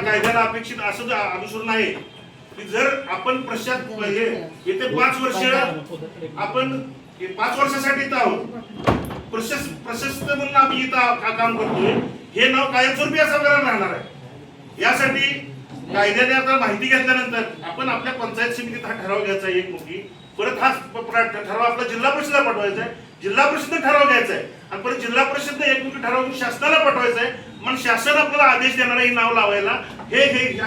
कायद्याला अपेक्षित असं अनुसरून आहे की जर आपण येते 5 वर्ष आपण 5 वर्षासाठी इथं आहोत, प्रशस्त म्हणून आम्ही इथं काम करतोय, हे नाव कायमस्वरूपी असं राहणार आहे। यासाठी कायद्याने आता माहिती घेतल्यानंतर आपण आपल्या पंचायत समितीत हा ठराव घ्यायचा आहे एकमुखी, परत हा ठराव आपला जिल्हा परिषदेला पाठवायचा आहे, जिल्हा परिषदेने ठराव घ्यायचा आहे आणि परत जिल्हा परिषदेने एकमुखी ठराव शासनाला पाठवायचा आहे। मग शासन आपल्याला आदेश देणार आहे नाव लावायला,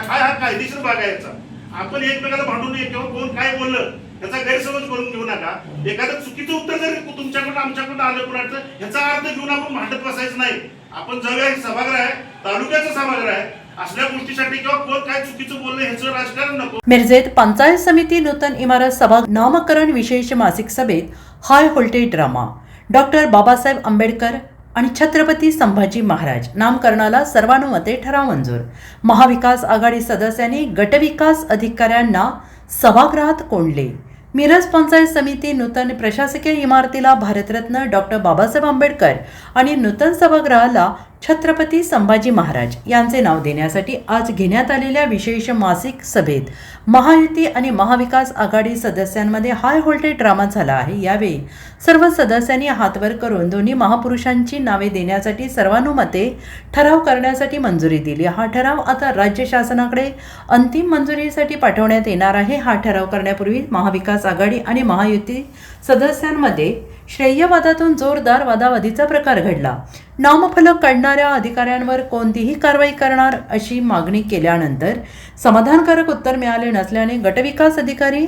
हा कायदेशीर भाग आहे याचा। आपण एकमेकाला भांडून किंवा कोण काय बोललं याचा गैरसमज करून घेऊ नका। एखादं चुकीचं उत्तर जर तुमच्याकडून आमच्याकडून आलं कुणाचं, ह्याचा अर्थ घेऊन आपण भांडत बसायचं नाही। आपण जाऊया, सभागृह आहे, तालुक्याचं सभागृह आहे, असल्या गोष्टीसाठी किंवा कोण काय चुकीचं बोललं ह्याचं राजकारण नको। मिरजेत पंचायत समिती नूतन इमारत सभा नामकरण विशेष मासिक सभेत high voltage drama, doctor Babasaheb Ambedkar आणि छत्रपती संभाजी महाराज नामकरणाला सर्वानुमते ठराव मंजूर। महाविकास आघाडी सदस्यांनी गटविकास अधिकाऱ्यांना सभागृहात कोंडले। मिरज पंचायत समिती नूतन प्रशासकीय इमारतीला भारतरत्न डॉक्टर बाबासाहेब आंबेडकर आणि नूतन सभागृहाला छत्रपती संभाजी महाराज यांचे नाव देण्यासाठी आज घेण्यात आलेल्या विशेष मासिक सभेत महायुती आणि महाविकास आघाडी सदस्यांमध्ये हाय व्होल्टेज ड्रामा झाला आहे। यावेळी सर्व सदस्यांनी हातवर करून दोन्ही महापुरुषांची नावे देण्यासाठी सर्वानुमते ठराव करण्यासाठी मंजुरी दिली। हा ठराव आता राज्य शासनाकडे अंतिम मंजुरीसाठी पाठवण्यात येणार आहे। हा ठराव करण्यापूर्वी महाविकास आघाडी आणि महायुती सदस्यांमध्ये श्रेयवादातून जोरदार वादावादीचा प्रकार घडला। नामफलक काढणाऱ्या अधिकाऱ्यांवर कोणतीही कारवाई करणार अशी मागणी केल्यानंतर समाधानकारक उत्तर मिळाले नसल्याने गटविकास अधिकारी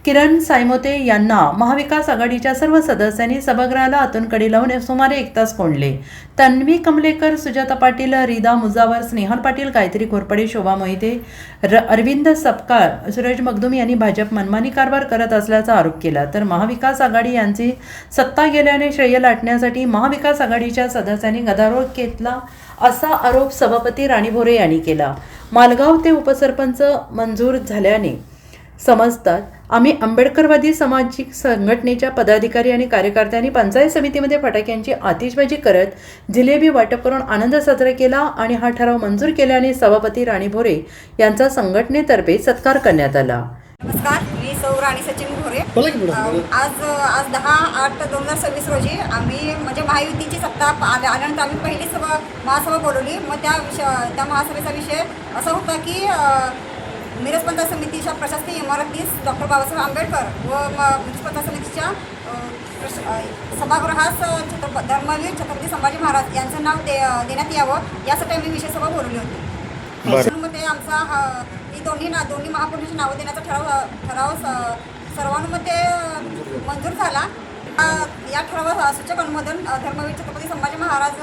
किरण सायमोते यांना महाविकास आघाडीच्या सर्व सदस्यांनी सभागृहाला आतून कडी लावून सुमारे 1 तास कोंडले। तन्वी कमलेकर, सुजाता पाटील, रिदा मुजावर, स्नेहल पाटील, गायत्री घोरपडे, शोभा मोहिते, अरविंद सपकाळ, सूरज मगदूम यांनी भाजप मनमानी कारभार करत असल्याचा आरोप केला। तर महाविकास आघाडी यांची सत्ता गेल्याने श्रेय लाटण्यासाठी महाविकास आघाडीच्या सदस्यांनी गदारोळ केला असा आरोप सभापती राणी भोरे यांनी केला। मालगाव ते उपसरपंच मंजूर झाल्याने समजतात आम्ही आंबेडकरवादी सामाजिक संघटनेच्या पदाधिकारी आणि कार्यकर्त्यांनी पंचायत समितीमध्ये फटाक्यांची आतिषबाजी करत जिलेबी वाटप करून आनंद साजरा केला आणि हा ठराव मंजूर केल्याने सभापती राणी भोरे यांचा संघटनेतर्फे सत्कार करण्यात आला। नमस्कार, मी सौ राणी सचिन भोरे। आज 10/8/2026 रोजी आम्ही म्हणजे महायुतीची सत्ता आल्यानंतर आम्ही पहिली महासभा बोलवली। मग त्या महासभेचा विषय असा होता की मिरज पंचायत समितीच्या प्रशासकीय इमारतीस डॉक्टर बाबासाहेब आंबेडकर व मिरज पंचायत समितीच्या सभागृहास धर्मवीर छत्रपती संभाजी महाराज यांचं नाव देण्यात यावं यासाठी आम्ही विशेष सभा बोलवली होती। त्यामध्ये आमचा दोन्ही महापुरुषांची नावं देण्याचा ठराव सर्वानुमते मंजूर झाला। या ठरावात सूचक अनुमोदन धर्मवीर छत्रपती संभाजी महाराज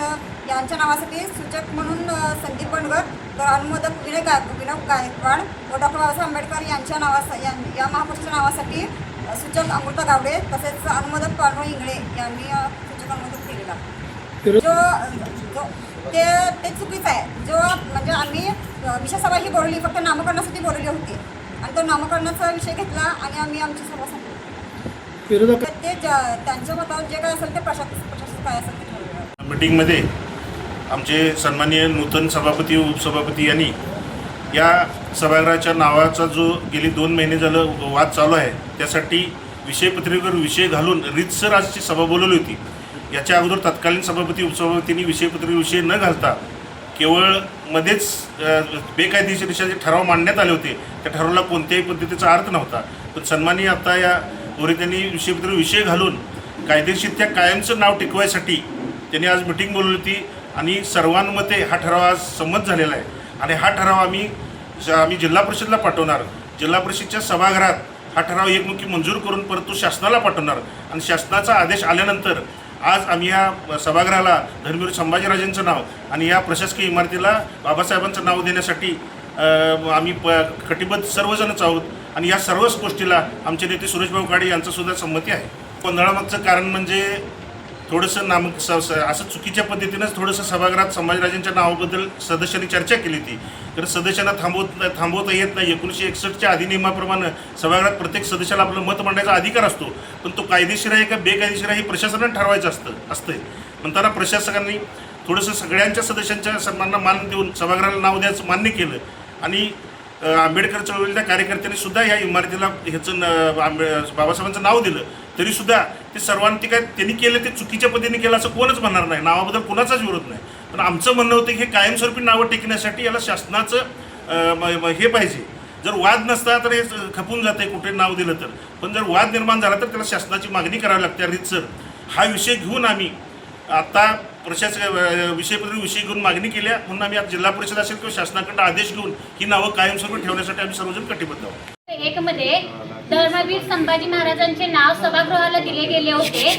यांच्या नावासाठी सूचक म्हणून संदीप बनगर, तर अनुमोदक विनय गायकवाड व डॉक्टर बाबासाहेब आंबेडकर यांच्या या महापुरुषाच्या नावासाठी सूचक अमृता गावडे, तसेच अनुमोदक पांडुरंग इंगळे यांनी सूचक अनुमोदक केलेला। ते चुकीचं आहे। म्हणजे आम्ही विषय सभा ही बोलली फक्त नामकरणासाठी बोलली होती आणि तो नामकरणाचा विषय घेतला आणि आम्ही आमची सभा संपली। ते त्यांच्या मतावर जे काय असेल ते प्रशासक काय असेल ते मीटिंगमध्ये आमचे सन्माननीय नूतन सभापती उपसभापती यांनी या सभागृहाच्या नावाचा जो गेली 2 महिने झालं वाद चालू आहे त्यासाठी विषयपत्रिकेवर विषय घालून रीतसर आजची सभा बोलवली होती। याच्या अगोदर तत्कालीन सभापती उपसभापतींनी विषयपत्रिकेवर विषय न घालता केवळ मध्येच बेकायदेशीर ठराव मांडण्यात आले होते। त्या ठरावाला कोणत्याही पद्धतीचा अर्थ नव्हता, पण सन्माननीय आता या भोरे त्यांनी विषयपत्रिकेवर विषय घालून कायदेशीर त्या कायमचं नाव टिकवायसाठी त्यांनी आज मिटिंग बोलवली होती आणि सर्वानुमते हा ठराव आज संमत झालेला आहे आणि हा ठराव आम्ही जिल्हा परिषदेला पाठवणार। जिल्हा परिषदेच्या सभागृहात हा ठराव एकमुखी मंजूर करून परत तो शासनाला पाठवणार आणि शासनाचा आदेश आल्यानंतर आज आम्ही या सभागृहाला धर्मवीर संभाजीराजांचं नाव आणि या प्रशासकीय इमारतीला बाबासाहेबांचं नाव देण्यासाठी आम्ही कटिबद्ध सर्वजणच आहोत आणि या सर्वच गोष्टीला आमचे नेते सुरेशभाऊ काळे यांचंसुद्धा संमती आहे। गोंधळामागचं कारण म्हणजे थोडंसं असं चुकीच्या पद्धतीनंच थोडंसं सभागृहात संभाजीराजांच्या नावाबद्दल सदस्यांनी चर्चा केली होती। तर सदस्यांना थांबवता येत नाही। 1961च्या अधिनियमाप्रमाणे सभागृहात प्रत्येक सदस्याला आपलं मत मांडण्याचा अधिकार असतो, पण तो कायदेशीर आहे का बेकायदेशीर आहे हे प्रशासनाने ठरवायचं असतंय। म्हणताना प्रशासकांनी थोडंसं सगळ्यांच्या सदस्यांच्या सन्मानाला मान देऊन सभागृहाला नाव द्यायचं मान्य केलं आणि आंबेडकर चळवळीच्या कार्यकर्त्यांनी सुद्धा या इमारतीला बाबासाहेबांचं नाव दिलं, तरीसुद्धा ते सर्वांनी काय त्यांनी केलं ते चुकीच्या पद्धतीने केलं असं कोणच म्हणणार नाही, नावाबद्दल कोणाचाच विरोध नाही. पण आमचं म्हणणं होतं की हे कायमस्वरूपी नावं टेकण्यासाठी याला शासनाचं हे पाहिजे. जर वाद नसता तर हे खपून जाते कुठे नाव दिलं तर, पण जर वाद निर्माण झाला तर त्याला शासनाची मागणी करावी लागते रीतसर. हा विषय घेऊन आम्ही आता विषयपत्र विषय घेऊन मागणी केल्या, म्हणून आम्ही आज जिल्हा परिषद असेल किंवा शासनाकडे आदेश घेऊन ही नावं कायमस्वरूपी ठेवण्यासाठी आम्ही सर्वजण कटिबद्ध आहोत. एक मध्ये धर्मवीर संभाजी महाराजांचे नाव सभागृहाला दिले गेले होते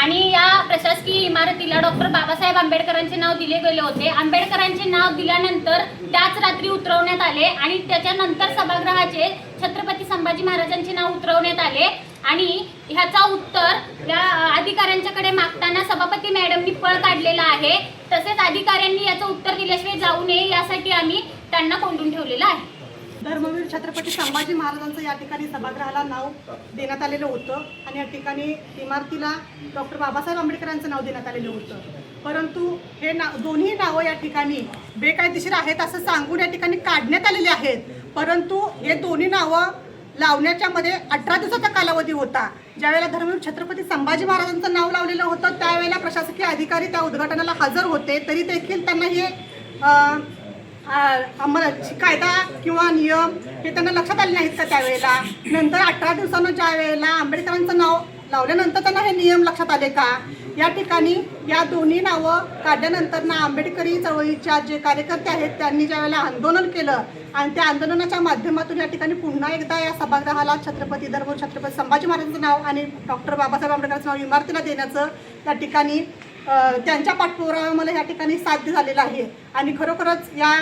आणि या प्रशासकीय इमारतीला डॉक्टर बाबासाहेब आंबेडकरांचे नाव दिले गेले होते. आंबेडकरांचे नाव दिल्यानंतर त्याच रात्री उतरवण्यात आले आणि त्याच्यानंतर सभागृहाचे छत्रपती संभाजी महाराजांचे नाव उतरवण्यात आले आणि ह्याचा उत्तर या अधिकाऱ्यांच्याकडे मागताना सभापती मॅडमनी पळ काढलेला आहे. तसेच अधिकाऱ्यांनी याचं उत्तर दिल्याशिवाय जाऊ नये यासाठी आम्ही त्यांना कोंडून ठेवलेलं आहे. धर्मवीर छत्रपती संभाजी महाराजांचं या ठिकाणी सभागृहाला नाव देण्यात आलेलं होतं आणि या ठिकाणी इमारतीला डॉक्टर बाबासाहेब आंबेडकरांचं नाव देण्यात आलेलं होतं. परंतु हे दोन्ही नावं या ठिकाणी बेकायदेशीर आहेत असं सांगून या ठिकाणी काढण्यात आलेली आहेत. परंतु हे दोन्ही नावं लावण्याच्या मध्ये 18 दिवसाचा कालावधी होता. ज्यावेळेला धर्मवीर छत्रपती संभाजी महाराजांचं नाव लावलेलं होतं त्यावेळेला प्रशासकीय अधिकारी त्या उद्घाटनाला हजर होते, तरी देखील त्यांना हे कायदा किंवा नियम हे त्यांना लक्षात आले नाहीत का त्यावेळेला. नंतर 18 दिवसानं ज्या वेळेला आंबेडकरांचं नाव लावल्यानंतर त्यांना हे नियम लक्षात आले का. या ठिकाणी या दोन्ही नावं काढल्यानंतर ना आंबेडकरी चळवळीच्या जे कार्यकर्ते आहेत त्यांनी ज्यावेळेला आंदोलन केलं आणि त्या आंदोलनाच्या माध्यमातून या ठिकाणी पुन्हा एकदा या सभागृहाला छत्रपती संभाजी महाराजांचं नाव आणि डॉक्टर बाबासाहेब आंबेडकरांचं नाव इमारतीला देण्याचं या ठिकाणी त्यांच्या पाठपुराव्यामुळे या ठिकाणी साध्य झालेलं आहे. आणि खरोखरच या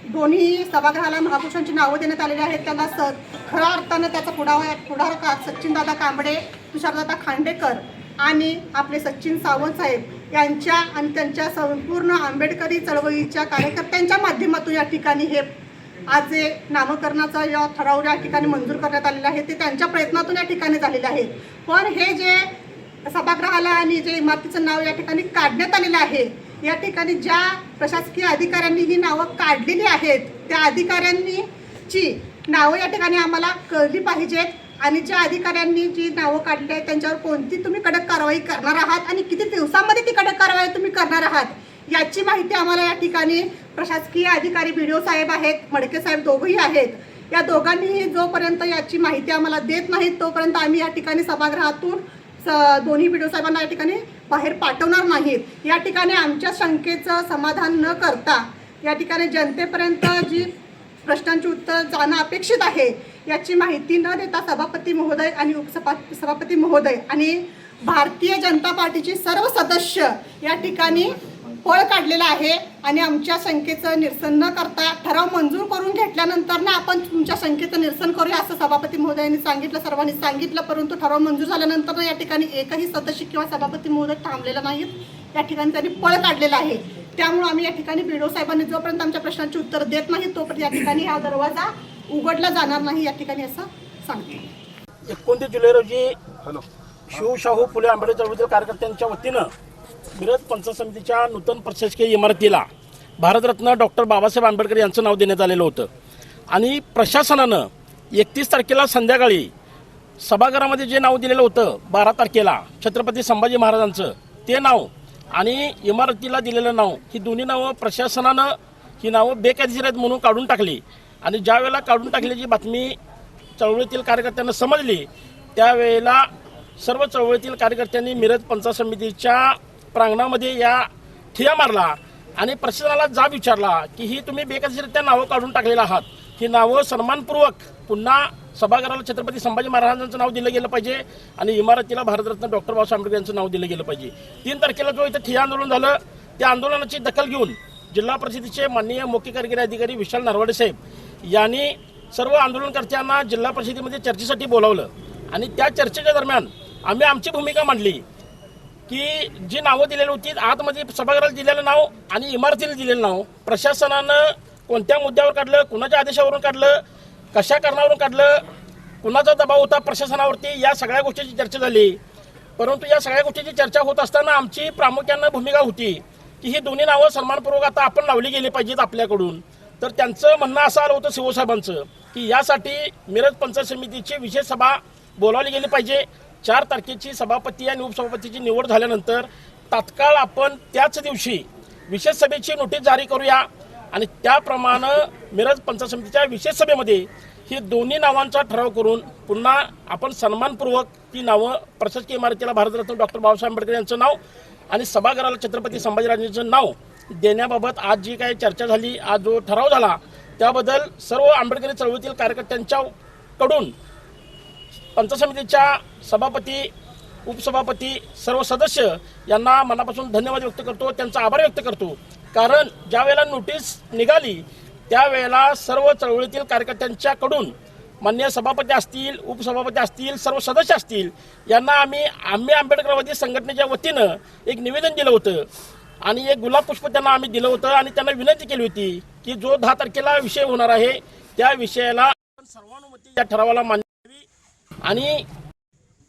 दोन्ही सभागृहाला महापुरुषांची नावं देण्यात आलेली आहेत. त्यांना खऱ्या अर्थानं त्याचा पुढाकार सचिनदादा कांबळे, तुषारदादा खांडेकर आणि आपले सचिन सावंत साहेब यांच्या आणि त्यांच्या संपूर्ण आंबेडकरी चळवळीच्या कार्यकर्त्यांच्या माध्यमातून या ठिकाणी हे आज जे नामकरणाचा या ठराव या ठिकाणी मंजूर करण्यात आलेला आहे ते त्यांच्या प्रयत्नातून या ठिकाणी झालेले आहेत. पण हे जे सभागृहाला आणि जे इमारतीचं नाव या ठिकाणी काढण्यात आलेलं आहे, या ठिकाणी ज्या प्रशासकीय अधिकाऱ्यांनी ही नावं काढलेली आहेत त्या अधिकाऱ्यांची नावं या ठिकाणी आम्हाला कळली पाहिजेत आणि ज्या अधिकाऱ्यांनी जी नावं काढली आहेत त्यांच्यावर कोणती तुम्ही कडक कारवाई करणार आहात आणि किती दिवसांमध्ये ती कडक कारवाई तुम्ही करणार आहात याची माहिती आम्हाला या ठिकाणी प्रशासकीय अधिकारी BDO साहेब आहेत, मडके साहेब दोघंही आहेत. या दोघांनीही जोपर्यंत याची माहिती आम्हाला देत नाहीत तोपर्यंत आम्ही या ठिकाणी सभागृहातून दोन्ही BDO साहेबांना या ठिकाणी बाहेर पाठवणार नाहीत. या ठिकाणी आमच्या शंकेचं समाधान न करता या ठिकाणी जनतेपर्यंत जी प्रश्नांची उत्तर जाणं अपेक्षित आहे याची माहिती न देता सभापती महोदय आणि उपसभापती महोदय आणि भारतीय जनता पार्टीचे सर्व सदस्य या ठिकाणी पळ काढलेला आहे आणि आमच्या शंकेचं निरसन न करता ठराव मंजूर करून घेतल्यानंतर ना आपण तुमच्या शंकेचं निरसन करूया असं सभापती महोदयांनी सांगितलं, सर्वांनी सांगितलं. परंतु ठराव मंजूर झाल्यानंतर या ठिकाणी एकही सदस्य किंवा सभापती महोदय थांबलेला नाहीत. या ठिकाणी त्यांनी पळ काढलेला आहे. त्यामुळे आम्ही या ठिकाणी BDO साहेबांनी जोपर्यंत आमच्या प्रश्नांची उत्तर देत नाही तोपर्यंत या ठिकाणी हा दरवाजा उघडला जाणार नाही या ठिकाणी असं सांगते. 29 जुलै रोजी शिवशाहू फुले आंबेडकर चळवळीतील कार्यकर्त्यांच्या वतीनं मिरज पंचायत समितीच्या नूतन प्रशासकीय इमारतीला भारतरत्न डॉक्टर बाबासाहेब आंबेडकर यांचं नाव देण्यात आलेलं होतं आणि प्रशासनानं 31 तारखेला संध्याकाळी सभागृहामध्ये जे नाव दिलेलं होतं 12 तारखेला छत्रपती संभाजी महाराजांचं ते नाव आणि इमारतीला दिलेलं नाव ही दोन्ही नावं प्रशासनानं ही नावं बेकायदेशीर आहेत म्हणून काढून टाकली आणि ज्या वेळेला काढून टाकल्याची बातमी चळवळीतील कार्यकर्त्यांना समजली त्यावेळेला सर्व चळवळीतील कार्यकर्त्यांनी मिरज पंचायत समितीच्या प्रांगणामध्ये या ठिया मारला आणि प्रशासनाला जाब विचारला की ही तुम्ही बेकायदेशीरित्या नावं काढून टाकलेलं आहात, ही नावं सन्मानपूर्वक पुन्हा सभागृहाला छत्रपती संभाजी महाराजांचं नाव दिलं गेलं पाहिजे आणि इमारतीला भारतरत्न डॉक्टर बाबासाहेब आंबेडकर यांचं नाव दिलं गेलं पाहिजे. 3 तारखेला जो इथं ठिय्या आंदोलन झालं त्या आंदोलनाची दखल घेऊन जिल्हा परिषदेचे माननीय मुख्य कार्यकारी अधिकारी विशाल नरवाडे साहेब यांनी सर्व आंदोलनकर्त्यांना जिल्हा परिषदेमध्ये चर्चेसाठी बोलावलं आणि त्या चर्चेच्या दरम्यान आम्ही आमची भूमिका मांडली की जी नावं दिलेली होती आतमध्ये सभागृहाला दिलेलं नाव आणि इमारतीला दिलेलं नाव प्रशासनानं कोणत्या मुद्द्यावर काढलं, कुणाच्या आदेशावरून काढलं, कशा कारणावरून काढलं, कुणाचा दबाव होता प्रशासनावरती, या सगळ्या गोष्टीची चर्चा झाली. परंतु या सगळ्या गोष्टीची चर्चा होत असताना आमची प्रामुख्यानं भूमिका होती की ही दोन्ही नावं सन्मानपूर्वक आता आपण लावली गेली पाहिजेत आपल्याकडून. तर त्यांचं म्हणणं असं आलं होतं सीओ साहेबांचं की यासाठी मिरज पंचायत समितीची विशेष सभा बोलावली गेली पाहिजे. 4 तारखेची सभापती आणि उपसभापतीची निवड झाल्यानंतर तात्काळ आपण त्याच दिवशी विशेष सभेची नोटीस जारी करूया आणि त्याप्रमाणे मिरज पंचायत समितीच्या विशेष सभेमध्ये ही दोन्ही नावांचा ठराव करून पुन्हा आपण सन्मानपूर्वक ती नावं प्रशासकीय इमारतीला भारतरत्न डॉक्टर बाबासाहेब आंबेडकर यांचं नाव आणि सभागृहाला छत्रपती संभाजीराजेंचं नाव देण्याबाबत आज जी काही चर्चा झाली, आज जो ठराव झाला त्याबद्दल सर्व आंबेडकरी चळवळीतील कार्यकर्त्यांच्याकडून पंचायत समितीच्या सभापती, उपसभापती, सर्व सदस्य यांना मनापासून धन्यवाद व्यक्त करतो, त्यांचा आभार व्यक्त करतो. कारण ज्या वेळेला नोटीस निघाली त्यावेळेला सर्व चळवळीतील कार्यकर्त्यांच्याकडून माननीय सभापती असतील, उपसभापती असतील, सर्व सदस्य असतील यांना आम्ही आंबेडकरवादी संघटनेच्या वतीनं एक निवेदन दिलं होतं आणि एक गुलाब पुष्प त्यांना आम्ही दिलं होतं आणि त्यांना विनंती केली होती की जो 10 तारखेला विषय होणार आहे त्या विषयाला आपण सर्वानुमती या ठरावाला मान्य द्यावी आणि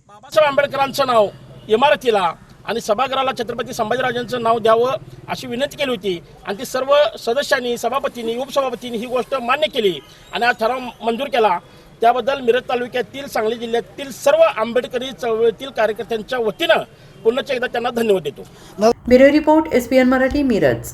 बाबासाहेब आंबेडकरांचं नाव इमारतीला आणि सभागृहाला छत्रपती संभाजीराजांचं नाव द्यावं अशी विनंती केली होती आणि ती सर्व सदस्यांनी, सभापतींनी, उपसभापतींनी ही गोष्ट मान्य केली आणि हा ठराव मंजूर केला. त्याबद्दल मिरज तालुक्यातील, सांगली जिल्ह्यातील सर्व आंबेडकरी चळवळीतील कार्यकर्त्यांच्या वतीनं पुन्हा एकदा त्यांना धन्यवाद देतो. Bureau report SPN Marathi, Miraj.